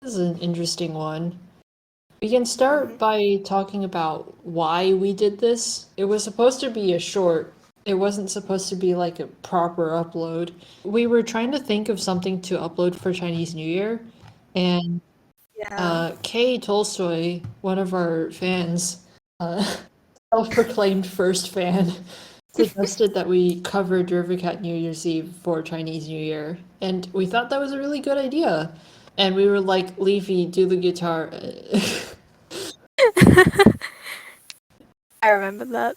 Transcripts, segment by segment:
This is an interesting one. We can start by talking about why we did this. It was supposed to be a short. It wasn't supposed to be like a proper upload. We were trying to think of something to upload for Chinese New Year, and Yeah. Kay Tolstoy, one of our fans, uh, self-proclaimed first fan, suggested that we cover Derivakat New Year's Eve for Chinese New Year, and we thought that was a really good idea. And we were like, Leafy, do the guitar. I remember that.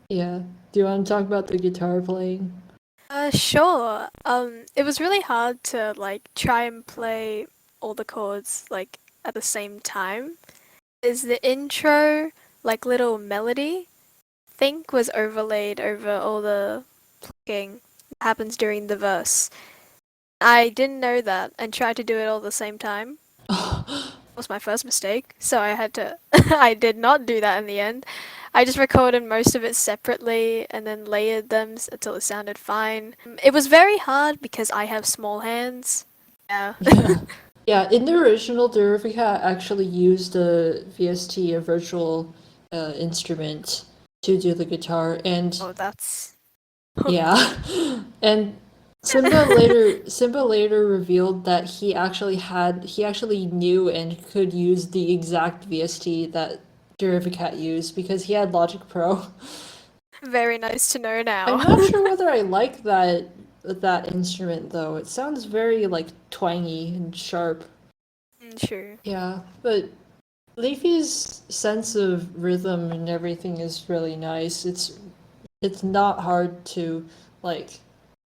Yeah. Do you want to talk about the guitar playing? Sure. It was really hard to like try and play all the chords like at the same time. Is the intro like little melody think was overlaid over all the plucking that happens during the verse. I didn't know that and tried to do it all at the same time. Was my first mistake, so I had to I did not do that in the end. I just recorded most of it separately and then layered them until it sounded fine. It was very hard because I have small hands. Yeah. Yeah. Yeah, in the original, Derivakat actually used a VST, a virtual instrument, to do the guitar, and Oh, that's yeah, and Simba later revealed that he actually knew and could use the exact VST that Derivakat used because he had Logic Pro. very nice to know I'm now. not sure whether I like that instrument though. It sounds very like twangy and sharp. True. Yeah, but Leafy's sense of rhythm and everything is really nice. It's not hard to like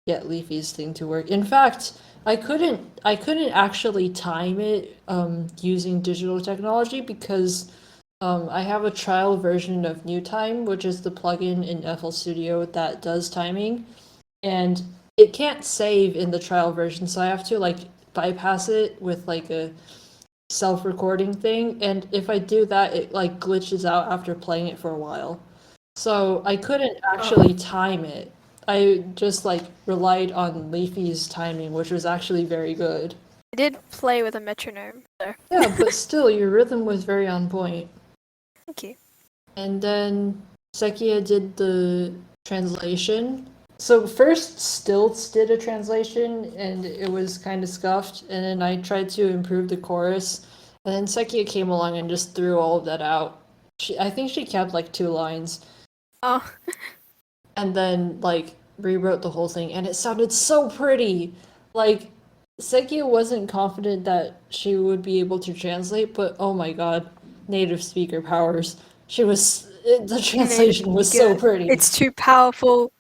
get Leafy's thing to work. In fact, I couldn't actually time it using digital technology because I have a trial version of NewTime, which is the plugin in FL Studio that does timing, and it can't save in the trial version, so I have to like bypass it with like a self-recording thing, and if I do that, it like glitches out after playing it for a while. So I couldn't Oh, actually time it. I just like relied on Leafy's timing, which was actually very good. I did play with a metronome, so Yeah, but still, your rhythm was very on point. thank you. And then Sekiya did the translation. So first, Stilts did a translation, and it was kind of scuffed. And then I tried to improve the chorus, and then Sekiya came along and just threw all of that out. I think she kept like 2 lines, Oh, and then like rewrote the whole thing, and it sounded so pretty. Like Sekiya wasn't confident that she would be able to translate, but oh my god, native speaker powers. The native translation was so speaker. pretty. It's too powerful.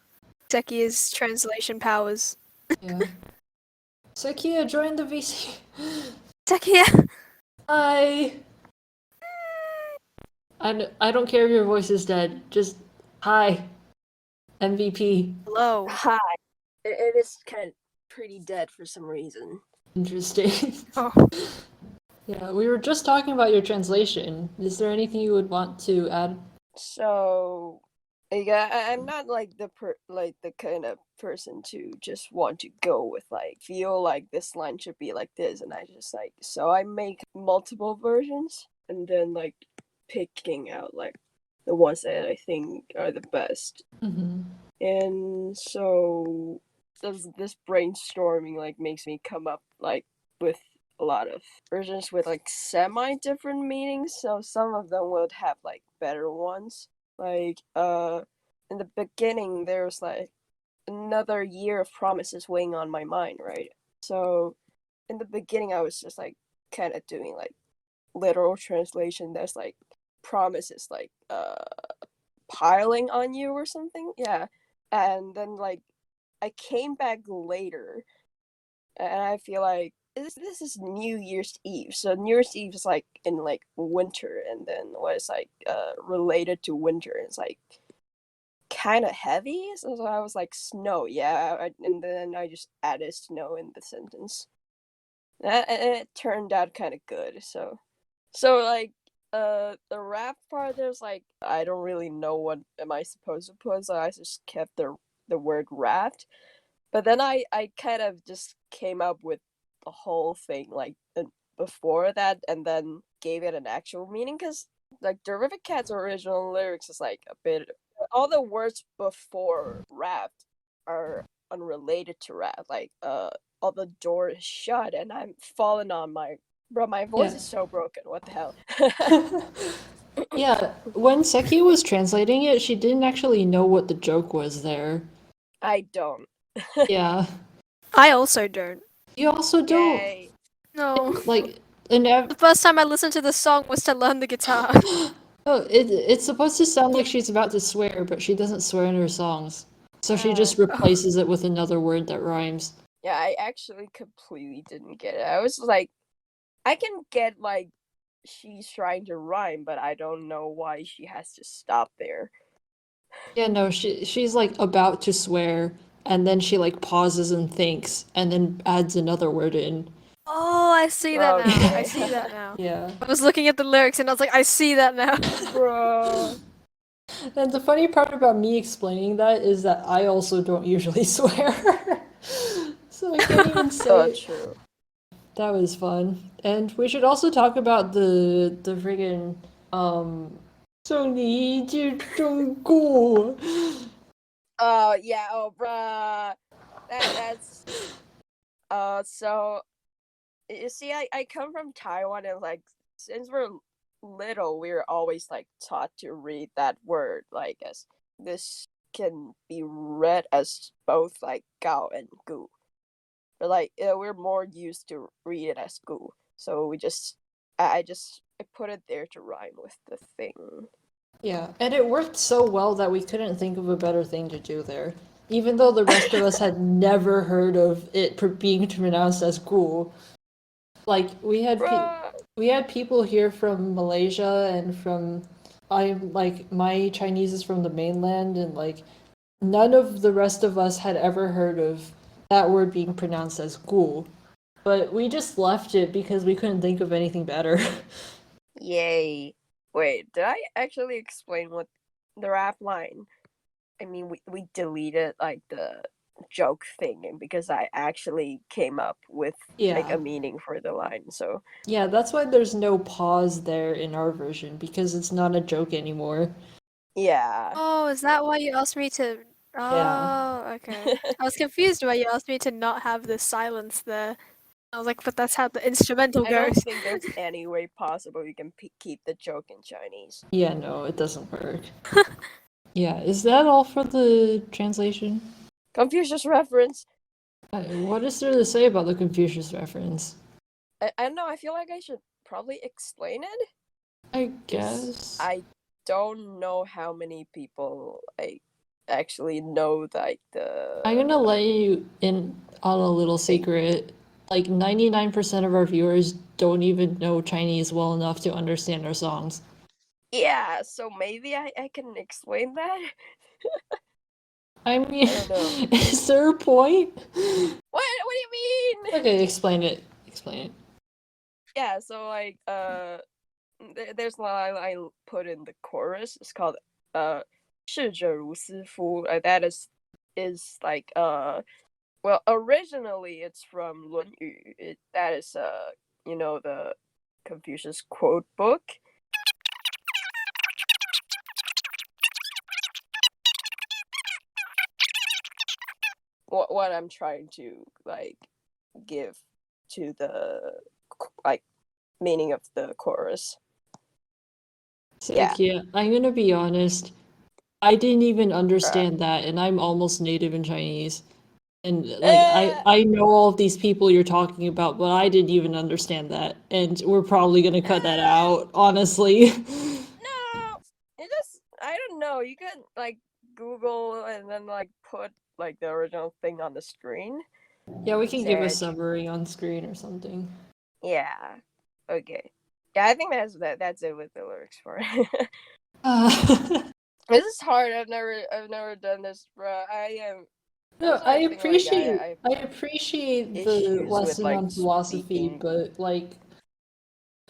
Sekiya's translation powers. Yeah. Sekiya joined the VC. Sekiya! Hi. I don't care if your voice is dead. Just hi. MVP. Hello. Hi. It is kind of pretty dead for some reason. Interesting. Oh. Yeah, we were just talking about your translation. Is there anything you would want to add? So, yeah, I'm not like the kind of person to just want to go with like feel like this line should be like this, and I just like so I make multiple versions and then like picking out like the ones that I think are the best. Mm-hmm. And so this brainstorming like makes me come up like with a lot of versions with like semi different meanings, so some of them would have like better ones, like in the beginning there's like another year of promises weighing on my mind, right? So in the beginning I was just like kind of doing like literal translation that's like promises like piling on you or something, yeah. And then like I came back later and I feel like this is New Year's Eve. So New Year's Eve is like in like winter, and then what is like related to winter. It's like kind of heavy. So I was like snow, yeah, and then I just added snow in the sentence, and it turned out kind of good. So like the rap part, there's like I don't really know what am I supposed to put, so I just kept the word raft. But then I kind of just came up with the whole thing, like before that and then gave it an actual meaning, because like Derivakat's original lyrics is like a bit, all the words before rap are unrelated to rap, like all the door is shut and I'm falling on my, bro, my voice Yeah. is so broken, what the hell. Yeah, when Sekiya was translating it, she didn't actually know what the joke was there. I don't. Yeah. I also don't. You also don't. Yay. No. Like, and The first time I listened to the song was to learn the guitar. oh, it's supposed to sound like she's about to swear, but she doesn't swear in her songs. So she just replaces it with another word that rhymes. Yeah, I actually completely didn't get it. I was like, I can get like she's trying to rhyme, but I don't know why she has to stop there. Yeah, no, she's like about to swear, and then she like pauses and thinks, and then adds another word in. Oh, I see that now. I Okay. see that now. Yeah. I was looking at the lyrics and I was like, I see that now. Bro. And the funny part about me explaining that is that I also don't usually swear. So I can't even say Oh, it. true. That was fun. And we should also talk about the friggin' 送你一句忠告. Oh yeah, oh bruh. That's so you see, I come from Taiwan, and like since we're little we're always like taught to read that word like as this can be read as both like gao and gu, but like we're more used to read it as gu, so we just I put it there to rhyme with the thing. Yeah, and it worked so well that we couldn't think of a better thing to do there. Even though the rest of us had never heard of it being pronounced as ghoul. Like Bruh. we had people here from Malaysia and from my Chinese is from the mainland, and like none of the rest of us had ever heard of that word being pronounced as ghoul. But we just left it because we couldn't think of anything better. Yay. Wait, did I actually explain what the rap line? I mean, we deleted like the joke thing, and because I actually came up with like Yeah. a meaning for the line. So Yeah, that's why there's no pause there in our version, because it's not a joke anymore. yeah. Oh, is that why you asked me to? Yeah. Oh, okay. I was confused why you asked me to not have the silence there. I was like, but that's how the instrumental I don't goes. think there's any way possible you can keep the joke in Chinese. Yeah, no, it doesn't work. Yeah, is that all for the translation? Confucius reference. What is there to say about the Confucius reference? I don't know. I feel like I should probably explain it. I guess. I don't know how many people like actually know like the. I'm gonna let you in on a little secret. Like 99% of our viewers don't even know Chinese well enough to understand our songs. Yeah, so maybe I can explain that. I mean, I don't know. is there a point? What do you mean? Okay, explain it. Explain it. Yeah, so like there's a line I put in the chorus. It's called 逝者如斯夫. That is like well, originally it's from 论语. That is you know, the Confucius quote book. What I'm trying to like give to the like meaning of the chorus. Yeah. Sekiya, I'm gonna be honest. I didn't even understand that, and I'm almost native in Chinese. And like I know all of these people you're talking about, but I didn't even understand that. And we're probably gonna cut that out, honestly. No, it just I don't know. You could like Google and then like put like the original thing on the screen. Yeah, we can give a Said, summary on screen or something. yeah. Okay. Yeah, I think that's it with the lyrics for it. Uh, This is hard. I've never done this, bro. I am. no, Also, I think like I appreciate the issues with lesson like on philosophy, speaking. but like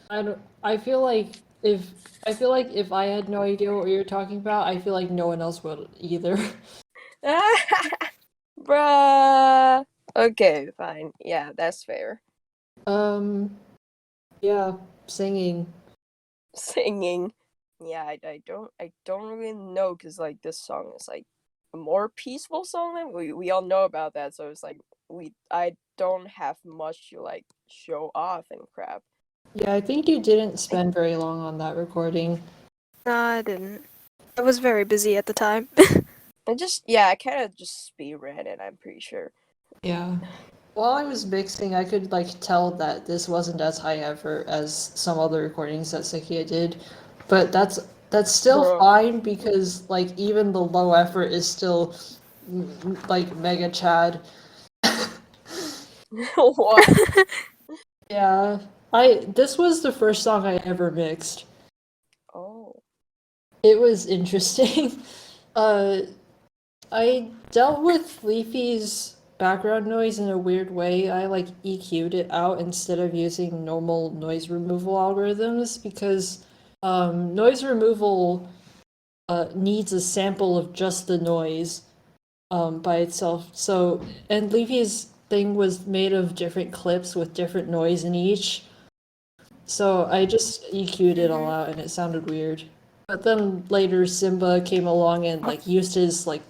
I don't I feel like if I had no idea what you're talking about, I feel like no one else would either. Bruh. Okay, fine. Yeah, that's fair. Um Yeah, singing. Singing. Yeah, I don't really know because like this song is like a more peaceful song than we all know about that. So it's like I don't have much to like show off and crap. Yeah, I think you didn't spend very long on that recording. No, I didn't. I was very busy at the time. I kind of just speed ran it. I'm pretty sure. Yeah. While I was mixing, I could like tell that this wasn't as high effort as some other recordings that Sekiya did, but that's still fine because like even the low effort is still like mega Chad. What? Yeah. This was the first song I ever mixed. Oh. It was interesting. uh I dealt with Leafy's background noise in a weird way. I like EQ'd it out instead of using normal noise removal algorithms because noise removal needs a sample of just the noise by itself. So, and Leafy's thing was made of different clips with different noise in each. So I just EQ'd it all out and it sounded weird. But then later Simba came along and like used his like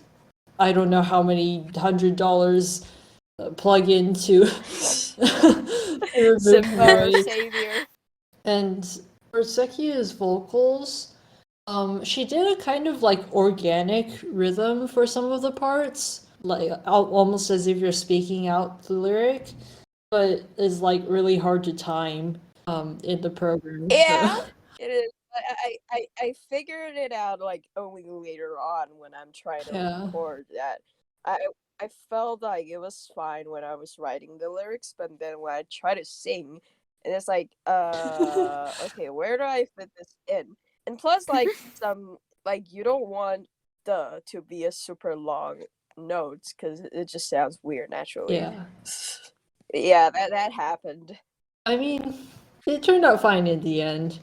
I don't know how many $100 plug in to remove Simba, our noise. savior. And for Sekiya's vocals, she did a kind of like organic rhythm for some of the parts, like almost as if you're speaking out the lyric, but is like really hard to time in the program. Yeah, it is. I figured it out like only later on when I'm trying to Yeah. record that. I I felt like it was fine when I was writing the lyrics, but then when I try to sing, and it's like, okay, where do I fit this in? And plus, like like you don't want the to be a super long notes because it just sounds weird naturally. Yeah. Yeah, that happened. I mean, it turned out fine in the end.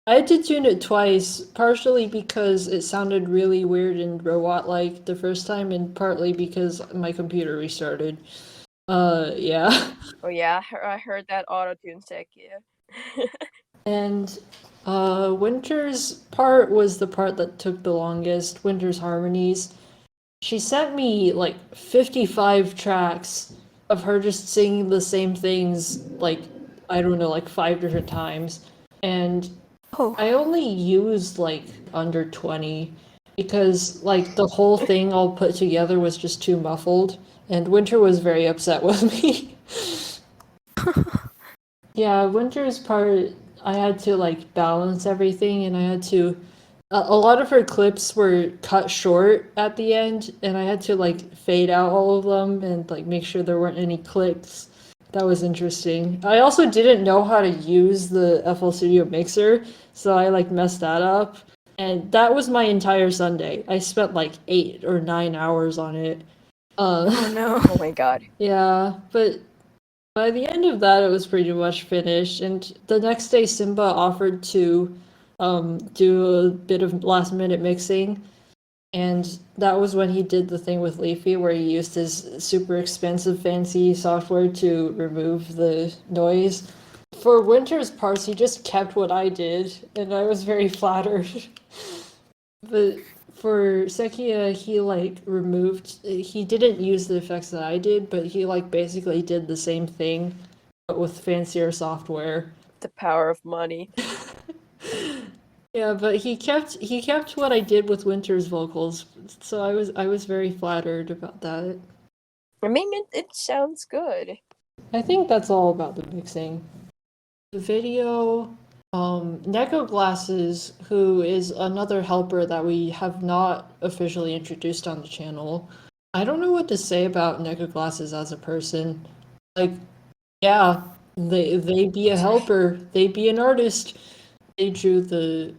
I had to tune it twice, partially because it sounded really weird and robot-like the first time, and partly because my computer restarted. Yeah. Oh yeah, I heard that auto-tune Sekiya. And Winter's part was the part that took the longest, Winter's harmonies. She sent me like 55 tracks of her just singing the same things, like, I don't know, like 5 different times. And Oh, I only used like under 20 because like the whole thing all put together was just too muffled. And Winter was very upset with me. Yeah, Winter's part, I had to like balance everything and I had to. A lot of her clips were cut short at the end, and I had to like fade out all of them and like make sure there weren't any clicks. That was interesting. I also didn't know how to use the FL Studio mixer, so I like messed that up. And that was my entire Sunday. I spent like 8 or 9 hours on it. oh no. Oh my god. Yeah, but by the end of that, it was pretty much finished. And the next day, Simba offered to do a bit of last minute mixing. And that was when he did the thing with Leafy where he used his super expensive fancy software to remove the noise. For Winter's parts, he just kept what I did, and I was very flattered. But for Sekiya, he like removed, he didn't use the effects that I did, but he like basically did the same thing, but with fancier software. The power of money. Yeah, but he kept what I did with Winter's vocals, so I was very flattered about that. I mean, it sounds good. I think that's all about the mixing. The video, Nekoglasses, who is another helper that we have not officially introduced on the channel. I don't know what to say about Nekoglasses as a person. Like, yeah, they be a helper, they be an artist. They drew the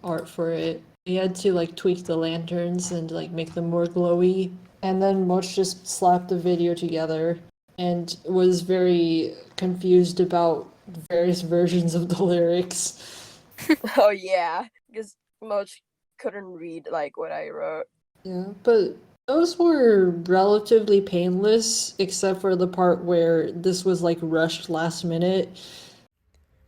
art for it. We had to like tweak the lanterns and like make them more glowy. And then Moch just slapped the video together and was very confused about various versions of the lyrics. Oh yeah, because Moch couldn't read like what I wrote. Yeah, but those were relatively painless, except for the part where this was like rushed last minute.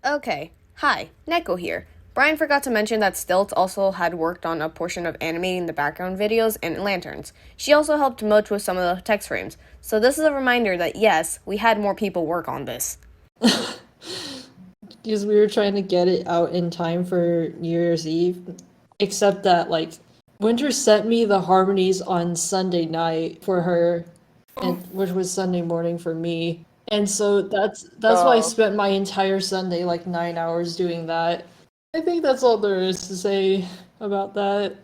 Okay, hi, Neko here. Brian forgot to mention that Stilts also had worked on a portion of animating the background videos and lanterns. She also helped Moch with some of the text frames. So this is a reminder that yes, we had more people work on this. Because we were trying to get it out in time for New Year's Eve. Except that, like, Winter sent me the harmonies on Sunday night for her, and which was Sunday morning for me. And so that's why I Oh. spent my entire Sunday, like 9 hours doing that. I think that's all there is to say about that.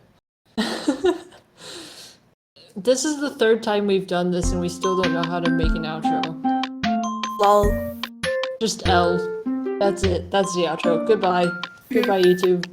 This is the third time we've done this and we still don't know how to make an outro. Lol. Just L. That's it. That's the outro. Goodbye. Goodbye, YouTube.